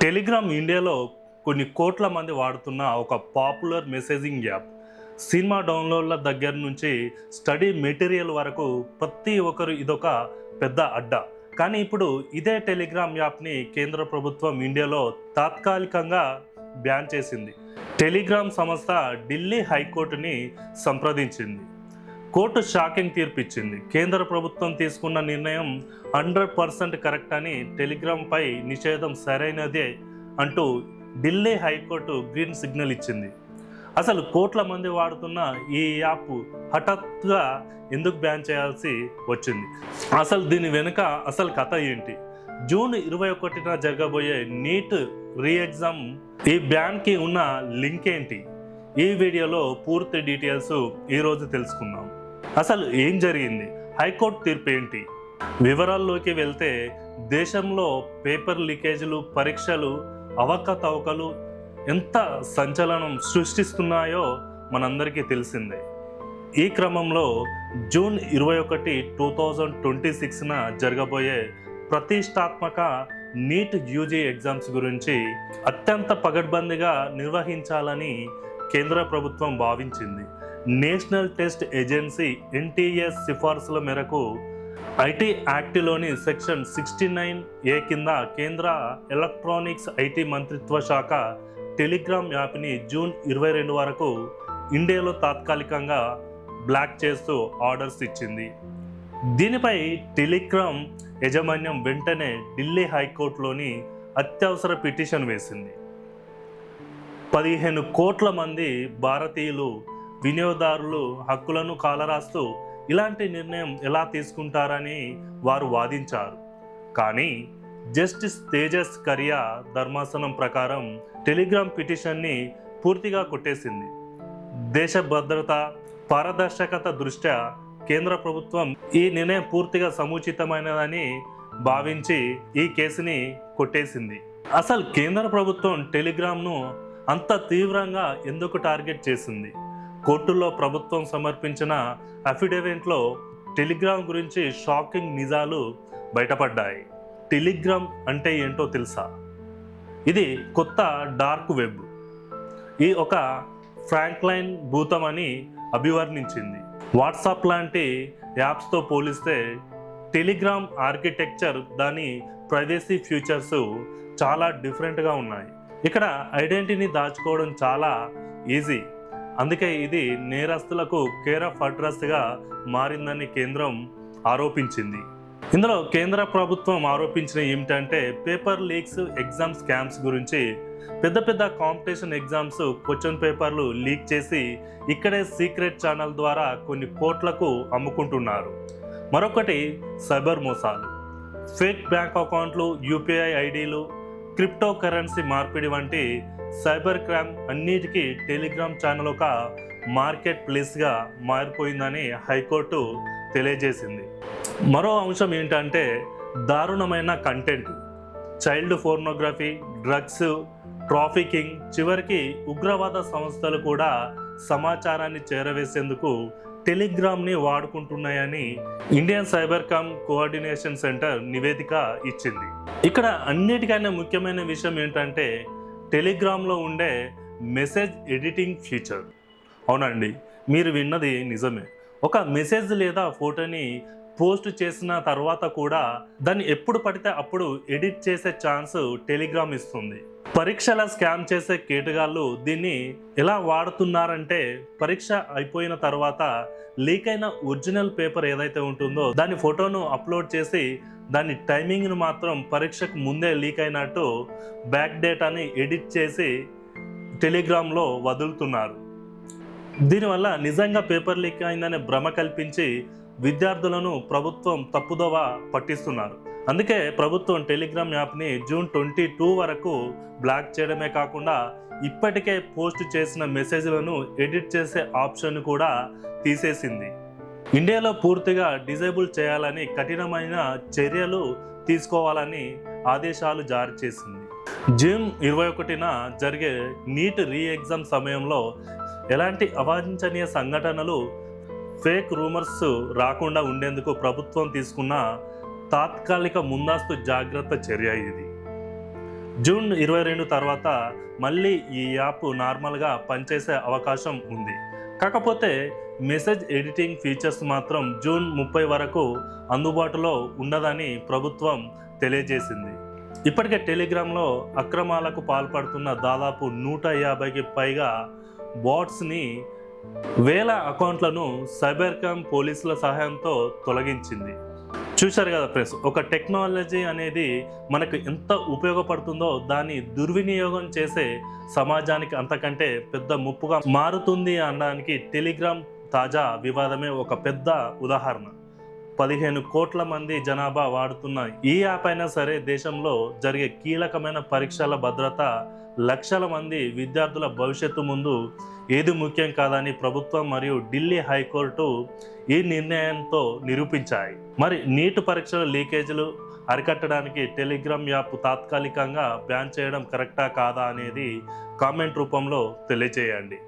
Telegram ఇండియాలో కొన్ని కోట్ల మంది వాడుతున్న ఒక పాపులర్ మెసేజింగ్ యాప్. సినిమా డౌన్లోడ్ల దగ్గర నుంచి స్టడీ మెటీరియల్ వరకు ప్రతి ఒక్కరు ఇదొక పెద్ద అడ్డా. కానీ ఇప్పుడు ఇదే టెలిగ్రామ్ యాప్ని కేంద్ర ప్రభుత్వం ఇండియాలో తాత్కాలికంగా బ్యాన్ చేసింది. టెలిగ్రామ్ సంస్థ ఢిల్లీ హైకోర్టుని సంప్రదించింది. కోర్టు షాకింగ్ తీర్పు ఇచ్చింది. కేంద్ర ప్రభుత్వం తీసుకున్న నిర్ణయం 100% కరెక్ట్ అని, టెలిగ్రామ్పై నిషేధం సరైనదే అంటూ ఢిల్లీ హైకోర్టు గ్రీన్ సిగ్నల్ ఇచ్చింది. అసలు కోట్ల మంది వాడుతున్న ఈ యాప్ హఠాత్తుగా ఎందుకు బ్యాన్ చేయాల్సి వచ్చింది? అసలు దీని వెనుక అసలు కథ ఏంటి? జూన్ 21న జరగబోయే నీట్ రీ ఎగ్జామ్, ఈ బ్యాన్కి ఉన్న లింక్ ఏంటి? ఈ వీడియోలో పూర్తి డీటెయిల్స్ ఈరోజు తెలుసుకుందాం. అసలు ఏం జరిగింది? హైకోర్టు తీర్పు ఏంటి? వివరాల్లోకి వెళ్తే, దేశంలో పేపర్ లీకేజీలు, పరీక్షలు, అవకతవకలు ఎంత సంచలనం సృష్టిస్తున్నాయో మనందరికీ తెలిసిందే. ఈ క్రమంలో జూన్ 21, 2026న జరగబోయే ప్రతిష్టాత్మక నీట్ యూజీ ఎగ్జామ్స్ గురించి అత్యంత పకడ్బందీగా నిర్వహించాలని కేంద్ర ప్రభుత్వం భావించింది. నేషనల్ టెస్ట్ ఏజెన్సీ NTA సిఫార్సుల మేరకు ఐటీ యాక్ట్లోని సెక్షన్ 69A కింద కేంద్ర ఎలక్ట్రానిక్స్ ఐటీ మంత్రిత్వ శాఖ టెలిగ్రామ్ యాప్ని జూన్ 22 వరకు ఇండియాలో తాత్కాలికంగా బ్లాక్ చేస్తూ ఆర్డర్స్ ఇచ్చింది. దీనిపై టెలిగ్రామ్ యాజమాన్యం వెంటనే ఢిల్లీ హైకోర్టులోని అత్యవసర పిటిషన్ వేసింది. 15 కోట్ల మంది భారతీయులు వినియోగదారులు హక్కులను కాలరాస్తూ ఇలాంటి నిర్ణయం ఎలా తీసుకుంటారని వారు వాదించారు. కానీ జస్టిస్ తేజస్ కరియా ధర్మాసనం ప్రకారం టెలిగ్రామ్ పిటిషన్ని పూర్తిగా కొట్టేసింది. దేశ భద్రత, పారదర్శకత దృష్ట్యా కేంద్ర ప్రభుత్వం ఈ నిర్ణయం పూర్తిగా సముచితమైనదని భావించి ఈ కేసుని కొట్టేసింది. అసలు కేంద్ర ప్రభుత్వం టెలిగ్రామ్ను అంత తీవ్రంగా ఎందుకు టార్గెట్ చేసింది? కోర్టులో ప్రభుత్వం సమర్పించిన అఫిడవిట్లో టెలిగ్రామ్ గురించి షాకింగ్ నిజాలు బయటపడ్డాయి. టెలిగ్రామ్ అంటే ఏంటో తెలుసా? ఇది కొత్త డార్క్ వెబ్. ఈ ఒక ఫ్రాంక్లైన్ భూతం అని అభివర్ణించింది. వాట్సాప్ లాంటి యాప్స్తో పోలిస్తే టెలిగ్రామ్ ఆర్కిటెక్చర్, దాని ప్రైవసీ ఫీచర్స్ చాలా డిఫరెంట్గా ఉన్నాయి. ఇక్కడ ఐడెంటిటీని దాచుకోవడం చాలా ఈజీ. అందుకే ఇది నేరస్తులకు కేర్ ఆఫ్ అడ్రస్గా మారిందని కేంద్రం ఆరోపించింది. ఇందులో కేంద్ర ప్రభుత్వం ఆరోపించిన ఏమిటంటే, పేపర్ లీక్స్, ఎగ్జామ్ స్కామ్స్ గురించి. పెద్ద పెద్ద కాంపిటీషన్ ఎగ్జామ్స్ క్వశ్చన్ పేపర్లు లీక్ చేసి ఇక్కడే సీక్రెట్ ఛానల్ ద్వారా కొన్ని కోట్లకు అమ్ముకుంటున్నారు. మరొకటి సైబర్ మోసాలు, ఫేక్ బ్యాంక్ అకౌంట్లు, UPI ఐడీలు, క్రిప్టో కరెన్సీ మార్పిడి వంటి సైబర్ క్రైమ్ అన్నిటికీ టెలిగ్రామ్ ఛానల్ ఒక మార్కెట్ ప్లేస్గా మారిపోయిందని హైకోర్టు తెలియజేసింది. మరో అంశం ఏంటంటే, దారుణమైన content, child pornography, drugs, trafficking, చివరికి ఉగ్రవాద సంస్థలు కూడా సమాచారాన్ని చేరవేసేందుకు టెలిగ్రామ్ని వాడుకుంటున్నాయని Indian cyber crime coordination centre నివేదిక ఇచ్చింది. ఇక్కడ అన్నిటికన్నా ముఖ్యమైన విషయం ఏంటంటే, టెలిగ్రామ్లో ఉండే మెసేజ్ ఎడిటింగ్ ఫీచర్. అవునండి, మీరు విన్నది నిజమే. ఒక మెసేజ్ లేదా ఫోటోని పోస్ట్ చేసిన తర్వాత కూడా దాన్ని ఎప్పుడు పడితే అప్పుడు ఎడిట్ చేసే ఛాన్స్ టెలిగ్రామ్ ఇస్తుంది. పరీక్షల స్కామ్ చేసే కేటగాళ్ళు దీన్ని ఎలా వాడుతున్నారంటే, పరీక్ష అయిపోయిన తర్వాత లీక్ అయిన ఒరిజినల్ పేపర్ ఏదైతే ఉంటుందో దాని ఫోటోను అప్లోడ్ చేసి దాని టైమింగ్ను మాత్రం పరీక్షకు ముందే లీక్ అయినట్టు బ్యాక్ డేటాని ఎడిట్ చేసి టెలిగ్రామ్లో వదులుతున్నారు. దీనివల్ల నిజంగా పేపర్ లీక్ అయిందనే భ్రమ కల్పించి విద్యార్థులను ప్రభుత్వం తప్పుదోవ పట్టిస్తున్నారు. అందుకే ప్రభుత్వం టెలిగ్రామ్ యాప్ని జూన్ 22 వరకు బ్లాక్ చేయడమే కాకుండా ఇప్పటికే పోస్ట్ చేసిన మెసేజ్లను ఎడిట్ చేసే ఆప్షన్ కూడా తీసేసింది. ఇండియాలో పూర్తిగా డిజేబుల్ చేయాలని, కఠినమైన చర్యలు తీసుకోవాలని ఆదేశాలు జారీ చేసింది. జూన్ 21న జరిగే నీట్ రీ ఎగ్జామ్ సమయంలో ఎలాంటి అవాంఛనీయ సంఘటనలు, ఫేక్ రూమర్స్ రాకుండా ఉండేందుకు ప్రభుత్వం తీసుకున్న తాత్కాలిక ముందస్తు జాగ్రత్త చర్య ఇది. జూన్ 22 తర్వాత మళ్ళీ ఈ యాప్ నార్మల్గా పనిచేసే అవకాశం ఉంది. కాకపోతే మెసేజ్ ఎడిటింగ్ ఫీచర్స్ మాత్రం జూన్ 30 వరకు అందుబాటులో ఉండదని ప్రభుత్వం తెలియజేసింది. ఇప్పటికే టెలిగ్రామ్లో అక్రమాలకు పాల్పడుతున్న దాదాపు 150కి పైగా బాట్స్ని వేల అకౌంట్లను సైబర్ క్రైమ్ పోలీసుల సహాయంతో తొలగించింది. చూశారు కదా ఫ్రెండ్స్, ఒక టెక్నాలజీ అనేది మనకు ఎంత ఉపయోగపడుతుందో దాన్ని దుర్వినియోగం చేసే సమాజానికి అంతకంటే పెద్ద ముప్పుగా మారుతుంది అనడానికి టెలిగ్రామ్ తాజా వివాదమే ఒక పెద్ద ఉదాహరణ. 15 కోట్ల మంది జనాభా వాడుతున్న ఈ యాప్ అయినా సరే దేశంలో జరిగే కీలకమైన పరీక్షల భద్రత, లక్షల మంది విద్యార్థుల భవిష్యత్తు ముందు ఏది ముఖ్యం కాదని ప్రభుత్వం మరియు ఢిల్లీ హైకోర్టు ఈ నిర్ణయంతో నిరూపించాయి. మరి నీట్ పరీక్షల లీకేజీలు అరికట్టడానికి టెలిగ్రామ్ యాప్ తాత్కాలికంగా బ్యాన్ చేయడం కరెక్టా కాదా అనేది కామెంట్ రూపంలో తెలియజేయండి.